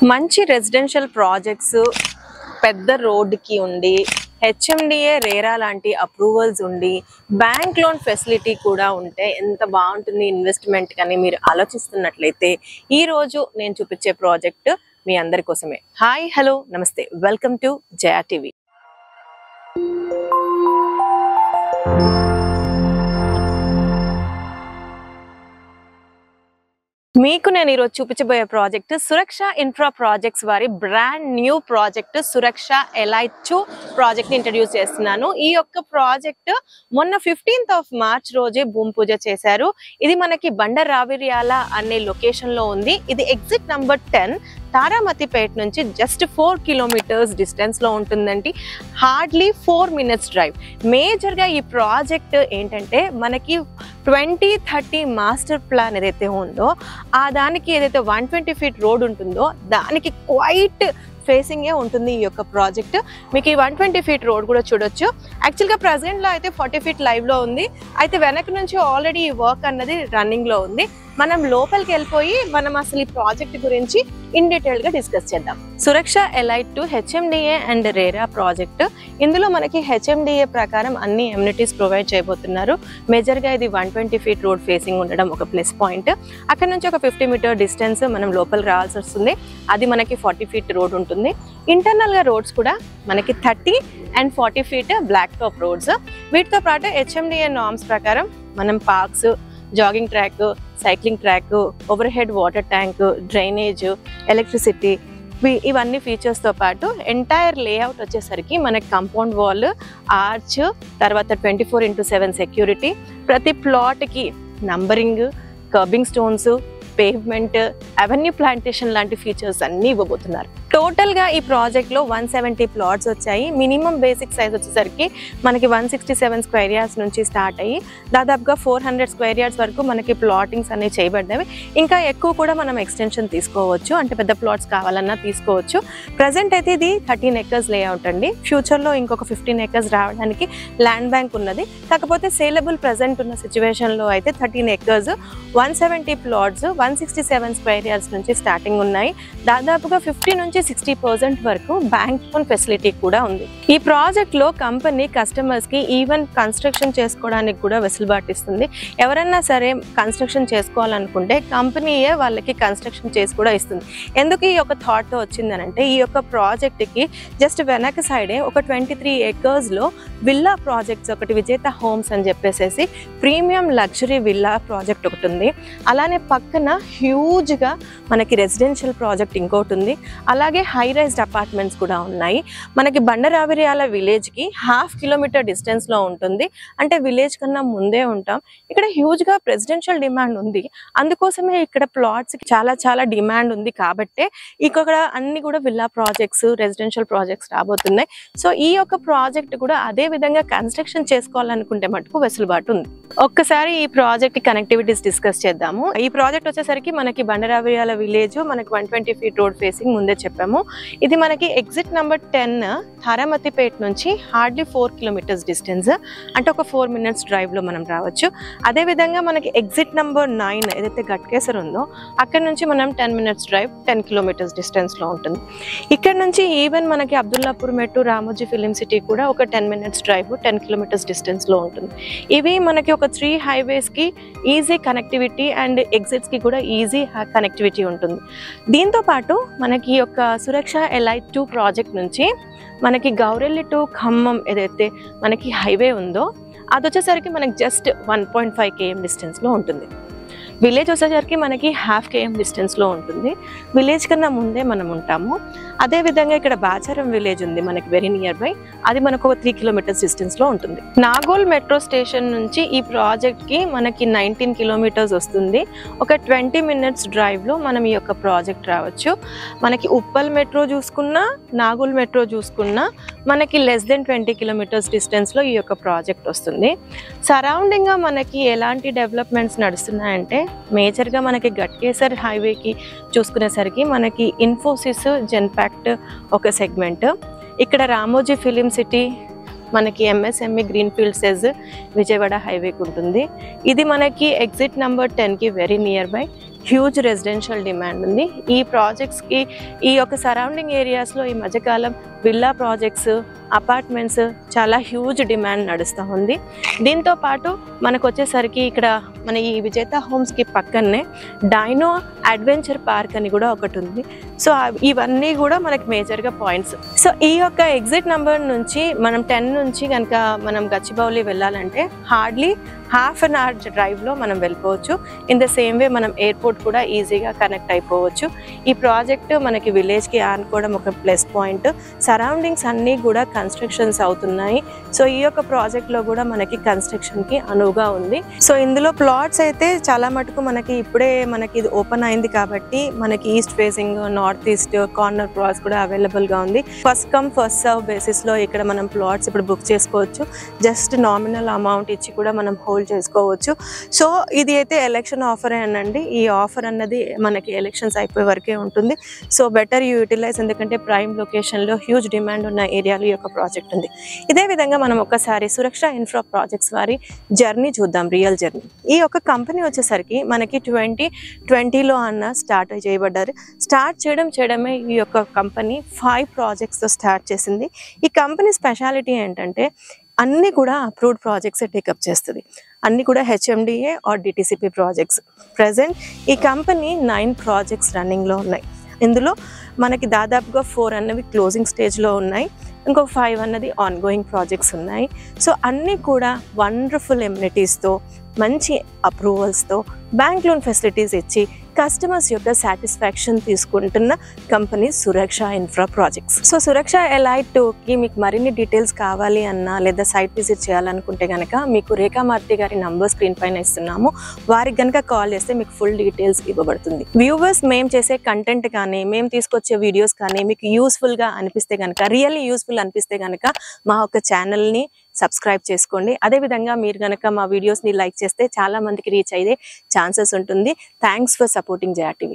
మంచి residential projects పెద్ద రోడ్కి ఉండి హెచ్ఎండిఏ రేరా లాంటి అప్రూవల్స్ ఉండి బ్యాంక్ లోన్ ఫెసిలిటీ కూడా ఉంటే ఎంత బాగుంటుంది ఇన్వెస్ట్మెంట్ కానీ మీరు ఆలోచిస్తున్నట్లయితే ఈ రోజు నేను చూపించే ప్రాజెక్ట్ మీ అందరి కోసమే. హాయ్ హలో నమస్తే, వెల్కమ్ టు జయా టీవీ. మీకు నేను ఈరోజు చూపించబోయే ప్రాజెక్ట్ సురక్ష ఇన్ఫ్రా ప్రాజెక్ట్స్ వారి బ్రాండ్ న్యూ ప్రాజెక్ట్ సురక్ష LI2 ప్రాజెక్ట్ ని ఇంట్రడ్యూస్ చేస్తున్నాను. ఈ యొక్క ప్రాజెక్ట్ మొన్న 15th మార్చ్ రోజే భూమి పూజ చేశారు. ఇది మనకి బండరావిర్యాల అనే లొకేషన్ లో ఉంది. ఇది ఎగ్జిట్ నంబర్ 10 తారామతిపేట నుంచి జస్ట్ 4 కిలోమీటర్స్ డిస్టెన్స్ లో ఉంటుందండి. Hardly 4 minutes drive. మేజర్ గా ఈ ప్రాజెక్ట్ ఏంటంటే మనకి 2030 మాస్టర్ ప్లాన్ ఏదైతే ఉందో ఆ దానికి ఏదైతే 120 feet రోడ్ ఉంటుందో దానికి క్వైట్ ఫేసింగే ఉంటుంది ఈ యొక్క ప్రాజెక్ట్. మీకు ఈ 120 feet రోడ్ కూడా చూడొచ్చు. యాక్చువల్గా ప్రెసెంట్ లో అయితే 40 feet లైవ్ లో ఉంది. అయితే వెనక నుంచి ఆల్రెడీ ఈ వర్క్ అన్నది రన్నింగ్ లో ఉంది. మనం లోపలికి వెళ్ళిపోయి మనం అసలు ఈ ప్రాజెక్ట్ గురించి ఇన్ డీటెయిల్ గా డిస్కస్ చేద్దాం. సురక్ష LI2 HMDA and RERA project. ఇందులో మనకి హెచ్ఎండిఏ ప్రకారం అన్ని ఎమ్యూనిటీస్ ప్రొవైడ్ చేయబోతున్నారు. మేజర్ గా ఇది 120 feet రోడ్ ఫేసింగ్ ఉండడం ఒక ప్లస్ పాయింట్. అక్కడ నుంచి ఒక 50 meter డిస్టెన్స్ మనం లోపలికి రావాల్సి వస్తుంది. అది మనకి 40 feet రోడ్ ఉంటుంది. ఇంటర్నల్ గా రోడ్స్ కూడా మనకి 30 and 40 feet black top roads. వీటితో పాటు హెచ్ఎండిఏ నార్మ్స్ ప్రకారం మనం parks, jogging track, cycling track, overhead water tank, drainage, electricity ఇవన్నీ ఫీచర్స్తో పాటు ఎంటైర్ లేఅవుట్ వచ్చేసరికి మనకి కాంపౌండ్ వాల్, ఆర్చ్, తర్వాత 24/7 సెక్యూరిటీ, ప్రతి ప్లాట్కి numbering, curbing stones, pavement, avenue plantation లాంటి ఫీచర్స్ అన్నీ ఇవ్వబోతున్నారు. టోటల్ గా ఈ ప్రాజెక్ట్ లో 170 ప్లాట్స్ వచ్చాయి. మినిమం బేసిక్ సైజ్ వచ్చేసరికి మనకి 167 square yards నుంచి స్టార్ట్ అయ్యి దాదాపుగా 400 square yards వరకు మనకి ప్లాటింగ్స్ అనేవి చేయబడ్డవి. ఇంకా ఎక్కువ కూడా మనం ఎక్స్టెన్షన్ తీసుకోవచ్చు, అంటే పెద్ద ప్లాట్స్ కావాలన్నా తీసుకోవచ్చు. ప్రజెంట్ అయితే ఇది 13 acres లేఅవుట్ అండి. ఫ్యూచర్ లో ఇంకొక 15 acres రావడానికి ల్యాండ్ బ్యాంక్ ఉన్నది. కాకపోతే సేలబుల్ ప్రజెంట్ ఉన్న సిచ్యువేషన్ లో అయితే 13 acres 170 ప్లాట్స్ 167 square yards నుంచి స్టార్టింగ్ ఉన్నాయి. దాదాపుగా 50 నుంచి 60% వరకు బ్యాంక్ లోన్ ఫెసిలిటీ కూడా ఉంది. ఈ ప్రాజెక్ట్ లో కంపెనీ కస్టమర్స్ కి ఈవెన్ కన్స్ట్రక్షన్ చేసుకోవడానికి కూడా వెసులుబాటు ఇస్తుంది. ఎవరైనా సరే కన్స్ట్రక్షన్ చేసుకోవాలనుకుంటే కంపెనీయే వాళ్ళకి కన్స్ట్రక్షన్ చేసి కూడా ఇస్తుంది. ఎందుకు ఈ యొక్క థాట్ తో వచ్చిందనంటే ఈ యొక్క ప్రాజెక్ట్ కి జస్ట్ వెనక సైడే ఒక 23 acres లో విల్లా ప్రాజెక్ట్స్ ఒకటి విజేత హోమ్స్ అని చెప్పేసి ప్రీమియం లగ్జరీ విల్లా ప్రాజెక్ట్ ఒకటి ఉంది. అలానే పక్కన హ్యూజ్ గా మనకి రెసిడెన్షియల్ ప్రాజెక్ట్ ఇంకోటి ఉంది. అలాగే హై రైజ్డ్ అపార్ట్మెంట్స్ కూడా ఉన్నాయి. మనకి బండరావిర్యాల విలేజ్ కి 1/2 kilometer డిస్టెన్స్ లో ఉంటుంది. అంటే విలేజ్ కన్నా ముందే ఉంటాం. ఇక్కడ హ్యూజ్ గా రెసిడెన్షియల్ డిమాండ్ ఉంది. అందుకోసమే ఇక్కడ ప్లాట్స్ కి చాలా డిమాండ్ ఉంది. కాబట్టి ఇక్కడ అన్ని కూడా విల్లా ప్రాజెక్ట్స్, రెసిడెన్షియల్ ప్రాజెక్ట్స్ రాబోతున్నాయి. సో ఈ యొక్క ప్రాజెక్ట్ కూడా అదే విధంగా కన్స్ట్రక్షన్ చేసుకోవాలనుకుంటే మటుకు వెసులుబాటు ఉంది. ఒక్కసారి ఈ ప్రాజెక్ట్ కనెక్టివిటీస్ డిస్కస్ చేద్దాము. ఈ ప్రాజెక్ట్ వచ్చేసరికి మనకి బండరావిర్యాల విలేజ్ మనకి 120 feet రోడ్ ఫేసింగ్ ముందే చెప్పాము. ఇది మనకి ఎగ్జిట్ నంబర్ 10 తారామతిపేట నుంచి హార్డ్లీ 4 kilometers డిస్టెన్స్, అంటే ఒక 4 minutes డ్రైవ్ లో మనం రావచ్చు. అదే విధంగా మనకి ఎగ్జిట్ నంబర్ 9 ఏదైతే గట్కేసర్ ఉందో అక్కడ నుంచి మనం 10 minutes డ్రైవ్ 10 kilometers డిస్టెన్స్ లో ఉంటుంది. ఇక్కడ నుంచి ఈవెన్ మనకి అబ్దుల్లాపూర్ మెట్టు, రామోజీ ఫిలిం సిటీ కూడా ఒక 10 minutes డ్రైవ్ 10 kilometers డిస్టెన్స్ లో ఉంటుంది. ఇవి మనకి ఒక 3 highways కి ఈజీ కనెక్టివిటీ అండ్ ఎగ్జిట్స్ కి కూడా ఈజీ కనెక్టివిటీ ఉంటుంది. దీంతో పాటు మనకి యొక్క సురక్ష LI2 ప్రాజెక్ట్ నుంచి మనకి గౌరెల్లి టు ఖమ్మం ఏదైతే మనకి హైవే ఉందో అది వచ్చేసరికి మనకి జస్ట్ 1.5 km డిస్టెన్స్ లో ఉంటుంది. విలేజ్ వచ్చేసరికి మనకి 1/2 km డిస్టెన్స్ లో ఉంటుంది. విలేజ్ కన్నా ముందే మనం ఉంటాము. అదే విధంగా ఇక్కడ బాచారం విలేజ్ ఉంది మనకి వెరీ నియర్ బై. అది మనకు ఒక 3 kilometers డిస్టెన్స్ లో ఉంటుంది. నాగోల్ మెట్రో స్టేషన్ నుంచి ఈ ప్రాజెక్ట్ కి మనకి 19 kilometers వస్తుంది. ఒక 20 minutes డ్రైవ్ లో మనం ఈ యొక్క ప్రాజెక్ట్ రావచ్చు. మనకి ఉప్పల్ మెట్రో చూసుకున్నా, నాగోల్ మెట్రో చూసుకున్నా మనకి less than 20 kilometers డిస్టెన్స్ లో ఈ యొక్క ప్రాజెక్ట్ వస్తుంది. సరౌండింగ్ గా మనకి ఎలాంటి డెవలప్మెంట్స్ నడుస్తున్నాయంటే మేజర్గా మనకి గట్కేసర్ హైవేకి చూసుకునేసరికి మనకి ఇన్ఫోసిస్, జెన్పాక్ట్ ఒక సెగ్మెంట్, ఇక్కడ రామోజీ ఫిలిం సిటీ, మనకి MSME గ్రీన్ఫీల్డ్ సెజ్ విజయవాడ హైవేకి ఉంటుంది. ఇది మనకి ఎగ్జిట్ నెంబర్ 10కి very near by. Huge residential demand ఉంది. ఈ ప్రాజెక్ట్స్కి ఈ యొక్క సరౌండింగ్ ఏరియాస్లో ఈ మధ్యకాలం విల్లా ప్రాజెక్ట్స్, అపార్ట్మెంట్స్ చాలా హ్యూజ్ డిమాండ్ నడుస్తూ ఉంది. దీంతో పాటు మనకు వచ్చేసరికి ఇక్కడ మన ఈ విజేత హోమ్స్కి పక్కనే డైనో అడ్వెంచర్ పార్క్ అని కూడా ఒకటి ఉంది. సో ఇవన్నీ కూడా మనకి మేజర్గా పాయింట్స్. సో ఈ యొక్క ఎగ్జిట్ నెంబర్ నుంచి మనం 10 నుంచి కనుక మనం గచ్చిబౌలి వెళ్ళాలంటే హార్డ్లీ ½ an hour డ్రైవ్లో మనం వెళ్ళిపోవచ్చు. ఇన్ ద సేమ్ వే మనం ఎయిర్పోర్ట్ కూడా ఈజీగా కనెక్ట్ అయిపోవచ్చు. ఈ ప్రాజెక్ట్ మనకి విలేజ్కి ఆనుకోవడం ఒక ప్లస్ పాయింట్. సరౌండింగ్స్ అన్నీ కూడా కన్స్ట్రక్షన్స్ అవుతున్నాయి. సో ఈ యొక్క ప్రాజెక్ట్లో కూడా మనకి కన్స్ట్రక్షన్కి అనువుగా ఉంది. సో ఇందులో ప్లాట్స్ అయితే చాలా మటుకు మనకి ఇప్పుడే మనకి ఇది ఓపెన్ అయింది కాబట్టి మనకి east facing, north east corner plots కూడా అవైలబుల్గా ఉంది. ఫస్ట్ కమ్ ఫస్ట్ సర్వ్ బేసిస్లో ఇక్కడ మనం ప్లాట్స్ ఇప్పుడు బుక్ చేసుకోవచ్చు. జస్ట్ నామినల్ అమౌంట్ ఇచ్చి కూడా మనం హోల్డ్ చేసుకోవచ్చు. సో ఇది అయితే ఎలక్షన్ ఆఫర్ అనండి. ఈ ఆఫర్ అన్నది మనకి ఎలక్షన్స్ అయిపోయే వరకే ఉంటుంది. సో బెటర్ యూటిలైజ్, ఎందుకంటే ప్రైమ్ లొకేషన్లో హ్యూజ్ డిమాండ్ ఉన్న ఏరియాలో ఈ యొక్క ప్రాజెక్ట్ ఉంది. ఇదే విధంగా మనం ఒకసారి సురక్ష ఇన్ఫ్రా ప్రాజెక్ట్స్ వారి జర్నీ చూద్దాం, రియల్ జర్నీ. ఈ యొక్క కంపెనీ వచ్చేసరికి మనకి 2020లో స్టార్ట్ చేయబడ్డారు. స్టార్ట్ చేయడమే ఈ యొక్క కంపెనీ 5 ప్రాజెక్ట్స్తో స్టార్ట్ చేసింది. ఈ కంపెనీ స్పెషాలిటీ ఏంటంటే అన్నీ కూడా అప్రూవ్డ్ ప్రాజెక్ట్స్ టేకప్ చేస్తుంది. అన్నీ కూడా HMDA or DTCP projects. Present ఈ కంపెనీ 9 ప్రాజెక్ట్స్ రన్నింగ్లో ఉన్నాయి. ఇందులో మనకి దాదాపుగా 4 అన్నవి క్లోజింగ్ స్టేజ్లో ఉన్నాయి. ఇంకొక 5 అన్నది ఆన్గోయింగ్ ప్రాజెక్ట్స్ ఉన్నాయి. సో అన్నీ కూడా వండర్ఫుల్ ఎమ్యూనిటీస్తో, మంచి అప్రూవల్స్తో, బ్యాంక్ లోన్ ఫెసిలిటీస్ ఇచ్చి కస్టమర్స్ యొక్క సాటిస్ఫాక్షన్ తీసుకుంటున్న కంపెనీ సురక్ష ఇన్ఫ్రా ప్రాజెక్ట్స్. సో సురక్ష ఎలైట్ 2కి మీకు మరిన్ని డీటెయిల్స్ కావాలి అన్నా లేదా సైట్ విజిట్ చేయాలనుకుంటే కనుక మీకు రేఖామార్తి గారి నంబర్ స్క్రీన్ పైన ఇస్తున్నాము. వారికి కనుక కాల్ చేస్తే మీకు ఫుల్ డీటెయిల్స్ ఇవ్వబడుతుంది. వ్యూవర్స్, మేము చేసే కంటెంట్ కానీ మేము తీసుకొచ్చే వీడియోస్ కానీ మీకు యూస్ఫుల్గా అనిపిస్తే కనుక, రియల్లీ యూస్ఫుల్ అనిపిస్తే కనుక మా యొక్క ఛానల్ని సబ్స్క్రైబ్ చేసుకోండి. అదేవిధంగా మీరు కనుక మా వీడియోస్ని లైక్ చేస్తే చాలా మందికి రీచ్ అయ్యే ఛాన్సెస్ ఉంటుంది. Thanks for supporting JR TV.